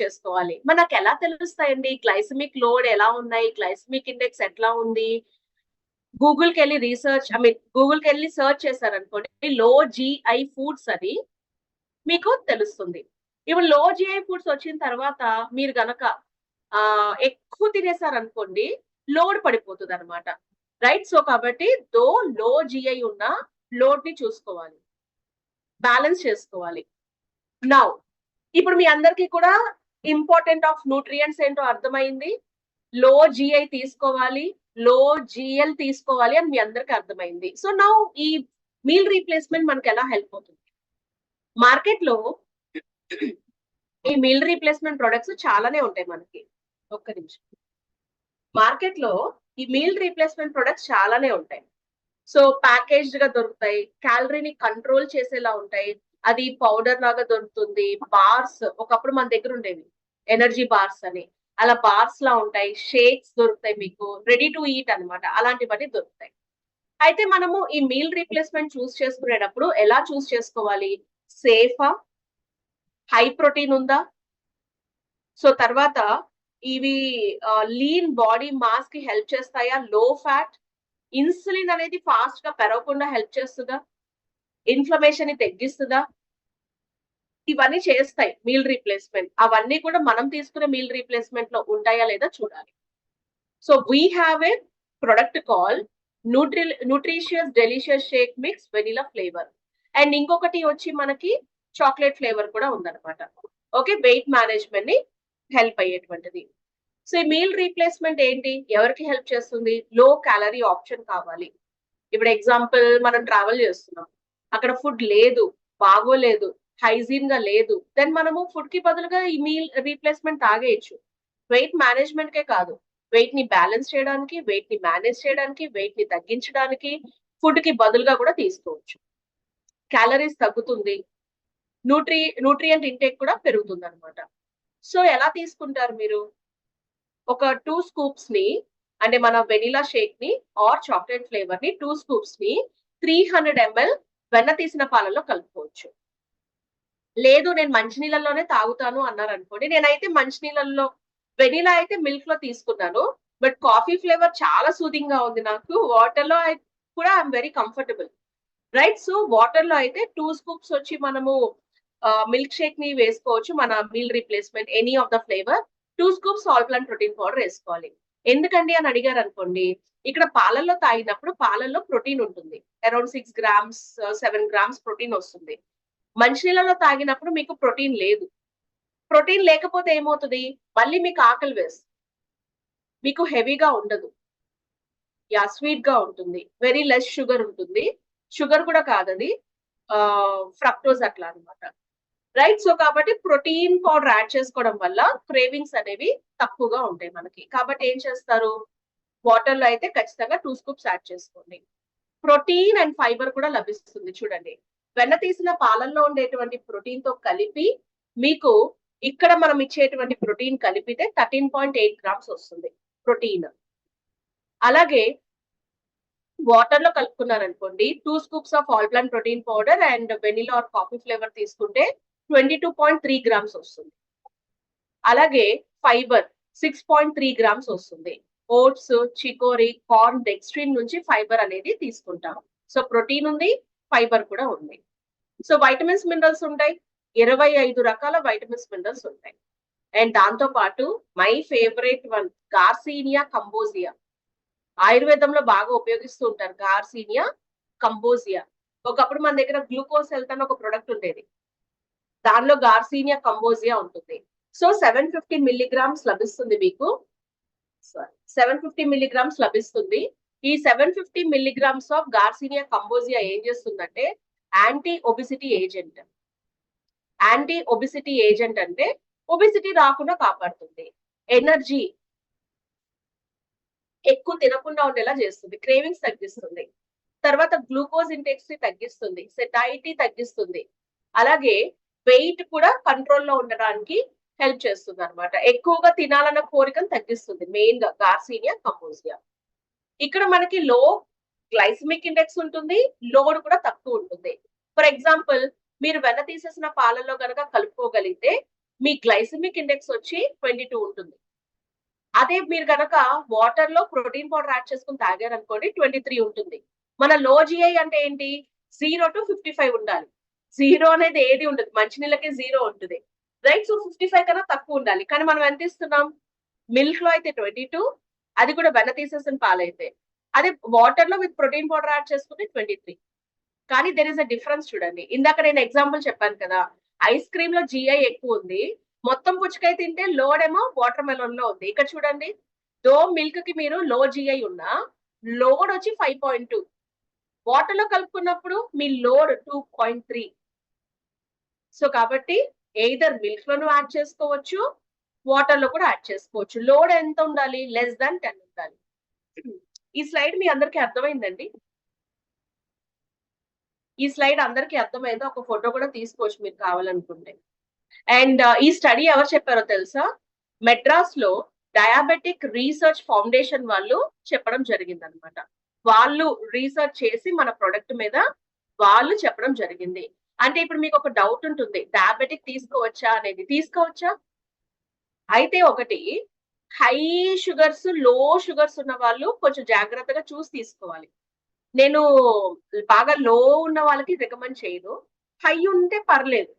చేసుకోవాలి. మనకు ఎలా తెలుస్తాయండి గ్లైసెమిక్ లోడ్ ఎలా ఉన్నాయి, గ్లైసెమిక్ ఇండెక్స్ ఎట్లా ఉంది? గూగుల్‌కి వెళ్లి రీసెర్చ్ గూగుల్‌కి వెళ్లి సెర్చ్ చేశారనుకోండి లో జీఐ ఫుడ్స్ అని మీకు తెలుస్తుంది. ఇప్పుడు లో జీఐ ఫుడ్స్ వచ్చిన తర్వాత మీరు గనక ఎక్కువ తినేసారనుకోండి లోడ్ పడిపోతుందన్నమాట. రైట్? సో కాబట్టి లో జీఐ ఉన్న లోడ్‌ని చూసుకోవాలి. బ్యాలెన్స్ చేసుకోవాలి. నౌ ఇప్పుడు మీ అందరికీ కూడా ఇంపార్టెంట్ ఆఫ్ న్యూట్రియంట్స్ ఏంటో అర్థమైంది. లో జీఐ తీసుకోవాలి, లో జీఎల్ తీసుకోవాలి అని మీ అందరికి అర్థమైంది. సో నౌ ఈ మీల్ రీప్లేస్మెంట్ మనకి ఎలా హెల్ప్ అవుతుంది? మార్కెట్ లో ఈ మీల్ రీప్లేస్మెంట్ ప్రొడక్ట్స్ చాలానే ఉంటాయి మనకి. ఒక్క నిమిషం. మార్కెట్ లో ఈ మీల్ రీప్లేస్మెంట్ ప్రొడక్ట్స్ చాలానే ఉంటాయి. సో ప్యాకేజ్డ్ గా దొరుకుతాయి, క్యాలరీని కంట్రోల్ చేసేలా ఉంటాయి. అది పౌడర్ లాగా దొరుకుతుంది, బార్స్ ఒకప్పుడు మన దగ్గర ఉండేవి ఎనర్జీ బార్స్ అని, అలా బార్స్ లా ఉంటాయి, షేక్స్ దొరుకుతాయి మీకు, రెడీ టు ఈట్ అన్నమాట, అలాంటివన్నీ దొరుకుతాయి. అయితే మనము ఈ మీల్ రీప్లేస్మెంట్ చూస్ చేసుకునేటప్పుడు ఎలా చూస్ చేసుకోవాలి? సేఫా, హై ప్రోటీన్ ఉందా, సో తర్వాత ఇవి లీన్ బాడీ మాస్ కి హెల్ప్ చేస్తాయా, లో ఫ్యాట్, ఇన్సులిన్ అనేది ఫాస్ట్ గా పెరగకుండా హెల్ప్ చేస్తుందా, ఇన్ఫ్లమేషన్ ని తగ్గిస్తుందా, ఇవన్నీ చేస్తాయి మీల్ రీప్లేస్మెంట్. అవన్నీ కూడా మనం తీసుకునే మీల్ రీప్లేస్మెంట్ లో ఉంటాయా లేదా చూడాలి. So we have a product call nutritious delicious shake mix vanilla flavour, and ఇంకొకటి వచ్చి మనకి చాక్లెట్ ఫ్లేవర్ కూడా ఉందన్నమాట. ఓకే, వెయిట్ మేనేజ్మెంట్ ని హెల్ప్ అయ్యేటువంటిది. సో ఈ మీల్ రీప్లేస్మెంట్ ఏంటి, ఎవరికి హెల్ప్ చేస్తుంది? లో క్యాలరీ ఆప్షన్ కావాలి. ఇప్పుడు ఎగ్జాంపుల్ మనం ట్రావెల్ చేస్తున్నాం, అక్కడ ఫుడ్ లేదు, బాగోలేదు, హైజీన్ గా లేదు, దెన్ మనము ఫుడ్ కి బదులుగా ఈ మీల్ రీప్లేస్మెంట్ తాగేయచ్చు. వెయిట్ మేనేజ్మెంట్ కే కాదు, వెయిట్ ని బ్యాలెన్స్ చేయడానికి, వెయిట్ ని మేనేజ్ చేయడానికి, వెయిట్ ని తగ్గించడానికి ఫుడ్ కి బదులుగా కూడా తీసుకోవచ్చు. క్యాలరీస్ తగ్గుతుంది, న్యూట్రియంట్ ఇంటేక్ కూడా పెరుగుతుంది అనమాట. సో ఎలా తీసుకుంటారు మీరు? ఒక 2 స్కూప్స్ ని, అంటే మన వెనిలా షేక్ ని ఆర్ చాక్లెట్ ఫ్లేవర్ ని 2 స్కూప్స్ ని 300 ml వెన్న తీసిన పాలలో కలుపుకోవచ్చు. లేదు నేను మంచినీళ్ళలోనే తాగుతాను అన్నారనుకోండి, నేనైతే మంచినీళ్ళల్లో వెనిలా అయితే మిల్క్ లో తీసుకున్నాను, బట్ కాఫీ ఫ్లేవర్ చాలా సూదింగ్ గా ఉంది నాకు, వాటర్ లో కూడా I'm very comfortable. Right? So water లో అయితే 2 స్కూప్స్ వచ్చి మనము మిల్క్ షేక్ ని వేసుకోవచ్చు, మన meal replacement any of the flavour. 2 scoops all plant protein powder వేసుకోవాలి. ఎందుకండి అని అడిగారు అనుకోండి, ఇక్కడ పాలల్లో తాగినప్పుడు పాలల్లో ప్రోటీన్ ఉంటుంది, అరౌండ్ 6 గ్రామ్స్ 7 గ్రామ్స్ ప్రోటీన్ వస్తుంది. మంచినీళ్ళలో తాగినప్పుడు మీకు ప్రోటీన్ లేదు. ప్రోటీన్ లేకపోతే ఏమవుతుంది? మళ్ళీ మీకు ఆకలి వేస్తుంది, మీకు హెవీగా ఉండదు, స్వీట్ గా ఉంటుంది, వెరీ లెస్ షుగర్ ఉంటుంది. షుగర్ కూడా కాదది, ఫ్రక్టోజ్ అట్లా అన్నమాట. రైట్? సో కాబట్టి ప్రోటీన్ పౌడర్ యాడ్ చేసుకోవడం వల్ల క్రేవింగ్స్ అనేవి తక్కువగా ఉంటాయి మనకి. కాబట్టి ఏం చేస్తారు? వాటర్ లో అయితే ఖచ్చితంగా 2 స్కూప్స్ యాడ్ చేసుకోండి. ప్రోటీన్ అండ్ ఫైబర్ కూడా లభిస్తుంది. చూడండి, వెన్న తీసిన పాలల్లో ఉండేటువంటి ప్రోటీన్ తో కలిపి మీకు ఇక్కడ మనం ఇచ్చేటువంటి ప్రోటీన్ కలిపితే 13.8 గ్రామ్స్ వస్తుంది ప్రోటీన్. అలాగే వాటర్ లో కలుపుకున్నారనుకోండి, 2 scoops of all plant protein powder and vanilla or coffee flavour తీసుకుంటే 22.3 గ్రామ్స్ వస్తుంది. అలాగే ఫైబర్ 6.3 గ్రామ్స్ వస్తుంది. ఓట్స్, చికోరి, కార్న్, డెక్స్ట్రిన్ నుంచి ఫైబర్ అనేది తీసుకుంటాం. సో ప్రోటీన్ ఉంది, ఫైబర్ కూడా ఉంది. సో వైటమిన్స్ మినరల్స్ ఉంటాయి, 25 రకాల వైటమిన్స్ మినరల్స్ ఉంటాయి. అండ్ దాంతో పాటు my favourite one garcinia cambogia, ఆయుర్వేదంలో బాగా ఉపయోగిస్తూ ఉంటారు గార్సినియా కంబోజియా. ఒకప్పుడు మన దగ్గర గ్లూకోజ్ హెల్త్ అని ఒక ప్రొడక్ట్ ఉండేది, దానిలో గార్సినియా కంబోజియా ఉంటుంది. సో 750 మిల్లీగ్రామ్స్ లభిస్తుంది మీకు, 750 మిల్లీగ్రామ్స్ లభిస్తుంది. ఈ 750 మిల్లీగ్రామ్స్ ఆఫ్ గార్సినియా కంబోజియా ఏం చేస్తుందంటే anti obesity agent. Anti obesity agent అంటే ఒబిసిటీ రాకుండా కాపాడుతుంది, ఎనర్జీ ఎక్కువ తినకుండా ఉండేలా చేస్తుంది, క్రేవింగ్స్ తగ్గిస్తుంది, తర్వాత గ్లూకోజ్ ఇంటెక్స్ ని తగ్గిస్తుంది, సెటైటీ తగ్గిస్తుంది, అలాగే వెయిట్ కూడా కంట్రోల్లో ఉండడానికి హెల్ప్ చేస్తుంది అనమాట. ఎక్కువగా తినాలన్న కోరికను తగ్గిస్తుంది మెయిన్ గా గార్సినియా కంబోజియా. ఇక్కడ మనకి లో గ్లైసమిక్ ఇండెక్స్ ఉంటుంది, లోడ్ కూడా తక్కువ ఉంటుంది. ఫర్ ఎగ్జాంపుల్ మీరు వెన్న తీసేసిన పాలలో గనక కలుపుకోగలిగితే మీ గ్లైసెమిక్ ఇండెక్స్ వచ్చి 22 ఉంటుంది. అదే మీరు గనక వాటర్ లో ప్రోటీన్ పౌడర్ యాడ్ చేసుకుని తాగారనుకోండి 23 ఉంటుంది. మన లో జిఐ అంటే ఏంటి? 0 to 55 ఉండాలి. 0 అనేది ఏది ఉండదు. మంచినీళ్ళకే 0 ఉంటుంది. రైట్? సో 55 కన్నా తక్కువ ఉండాలి. కానీ మనం ఎంత ఇస్తున్నాం? మిల్క్ లో అయితే 22, అది కూడా వెన్న తీసేసిన పాలైతే. అదే వాటర్ లో విత్ ప్రోటీన్ పౌడర్ యాడ్ చేసుకుంటే 23. కానీ దెర్ ఇస్ అ డిఫరెన్స్ చూడండి. ఇందాక నేను ఎగ్జాంపుల్ చెప్పాను కదా! ఐస్ క్రీమ్ లో జిఐ ఎక్కువ ఉంది. మొత్తం పుచ్చకాయ తింటే లోడ్ ఏమో వాటర్ మెలన్ లో ఉంది. ఇక్కడ చూడండి. దో మిల్క్ కి మీరు లో జిఐ ఉన్నా లోడ్ వచ్చి 5.2. వాటర్ లో కలుపుకున్నప్పుడు మీ లోడ్ 2.3. సో కాబట్టి ఎయిదర్ మిల్క్ లోను యాడ్ చేసుకోవచ్చు, వాటర్ లో కూడా యాడ్ చేసుకోవచ్చు. లోడ్ ఎంత ఉండాలి? లెస్ దాన్ 10 ఉండాలి. ఈ స్లైడ్ మీ అందరికీ అర్థమైందండి? ఈ స్లైడ్ అందరికీ అర్థమైందో ఒక ఫోటో కూడా తీసుకోవచ్చు మీరు కావాలనుకుంటే. అండ్ ఈ స్టడీ ఎవరు చెప్పారో తెలుసా? మెడ్రాస్ లో డయాబెటిక్ రీసెర్చ్ ఫౌండేషన్ వాళ్ళు చెప్పడం జరిగిందనమాట. వాళ్ళు రీసెర్చ్ చేసి మన ప్రొడక్ట్ మీద వాళ్ళు చెప్పడం జరిగింది. అంటే ఇప్పుడు మీకు ఒక డౌట్ ఉంటుంది, డయాబెటిక్ తీసుకోవచ్చా అనేది. తీసుకోవచ్చా? అయితే ఒకటి హై షుగర్స్, లో షుగర్స్ ఉన్న వాళ్ళు కొంచెం జాగ్రత్తగా చూసి తీసుకోవాలి. నేను బాగా లో ఉన్న వాళ్ళకి రికమెండ్ చేయను. హై ఉంటే పర్లేదు.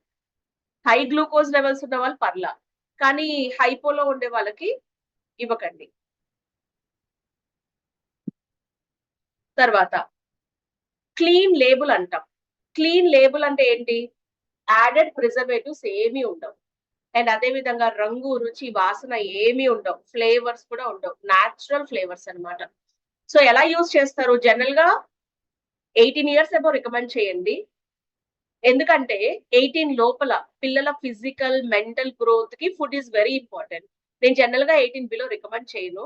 హై గ్లూకోజ్ లెవెల్స్ ఉన్న వాళ్ళు పర్లా. కానీ హైపోలో ఉండే వాళ్ళకి ఇవ్వకండి. తర్వాత క్లీన్ లేబుల్ అంటాం. క్లీన్ లేబుల్ అంటే ఏంటి? యాడెడ్ ప్రిజర్వేటివ్స్ ఏమీ ఉండవు. అండ్ అదే విధంగా రంగు, రుచి, వాసన ఏమీ ఉండవు. ఫ్లేవర్స్ కూడా ఉండవు. నేచురల్ ఫ్లేవర్స్ అన్నమాట. సో ఎలా యూజ్ చేస్తారు? జనరల్ గా 18 ఇయర్స్ అబోవ్ రికమెండ్ చేయండి. ఎందుకంటే 18 లోపల పిల్లల ఫిజికల్, మెంటల్ గ్రోత్ కి ఫుడ్ ఈస్ వెరీ ఇంపార్టెంట్. నేను జనరల్ గా 18 బిలో రికమెండ్ చేయను.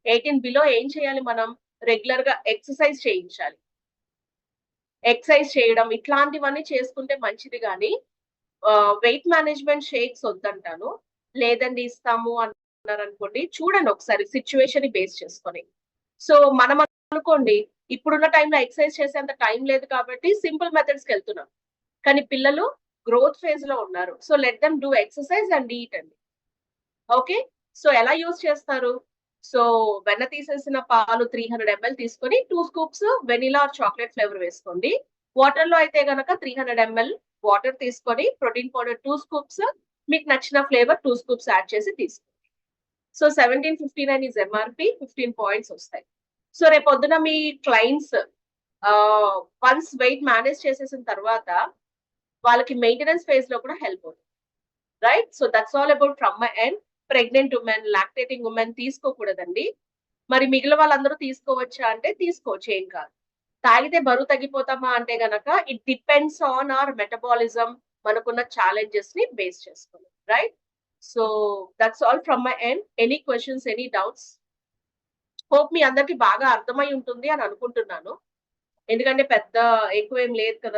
18 బిలో ఏం చేయాలి మనం? రెగ్యులర్ గా ఎక్సర్సైజ్ చేయించాలి. ఎక్సర్సైజ్ చేయడం ఇట్లాంటివన్నీ చేసుకుంటే మంచిది గానీ వెయిట్ మేనేజ్మెంట్ షేక్స్ వద్దంటాను. లేదండి ఇస్తాము అన్నారనుకోండి, చూడండి ఒకసారి సిట్యుయేషన్ ని బేస్ చేసుకొని. సో మనం అనుకోండి ఇప్పుడున్న టైంలో ఎక్సర్సైజ్ చేసేంత టైం లేదు కాబట్టి సింపుల్ మెథడ్స్ కి వెళ్తున్నాం. కానీ పిల్లలు గ్రోత్ ఫేజ్ లో ఉన్నారు. So let them do exercise and eat అండి. ఓకే? సో ఎలా యూజ్ చేస్తారు? సో వెన్న తీసేసిన పాలు 300 ml తీసుకొని 2 scoops vanilla are chocolate flavour వేసుకోండి. వాటర్ లో అయితే గనక 300 ml వాటర్ తీసుకొని ప్రోటీన్ పౌడర్ 2 స్కూప్స్, మీకు నచ్చిన ఫ్లేవర్ 2 స్కూప్స్ యాడ్ చేసి తీసుకోండి. సో 1759 ఈజ్ ఎంఆర్పి, 15 పాయింట్స్ వస్తాయి. సో రేపొద్దున మీ క్లయింట్స్ వన్స్ వెయిట్ మేనేజ్ చేసేసిన తర్వాత వాళ్ళకి మెయింటెనెన్స్ ఫేజ్ లో కూడా హెల్ప్ అవుతుంది. Right? So that's all about from my end. Pregnant women, lactating women తీసుకోకూడదండి. మరి మిగిలిన వాళ్ళందరూ తీసుకోవచ్చా అంటే తీసుకోవచ్చు, ఏం కాదు. తాగితే బరువు తగ్గిపోతామా అంటే గనక it depends on our metabolism, మనకున్న ఛాలెంజెస్ ని బేస్ చేసుకుని. Right? So that's all from my end. Any questions, any doubts? Hope మీ అందరికి బాగా అర్థమై ఉంటుంది అని అనుకుంటున్నాను. ఎందుకంటే పెద్ద ఎక్కువేం లేదు కదా.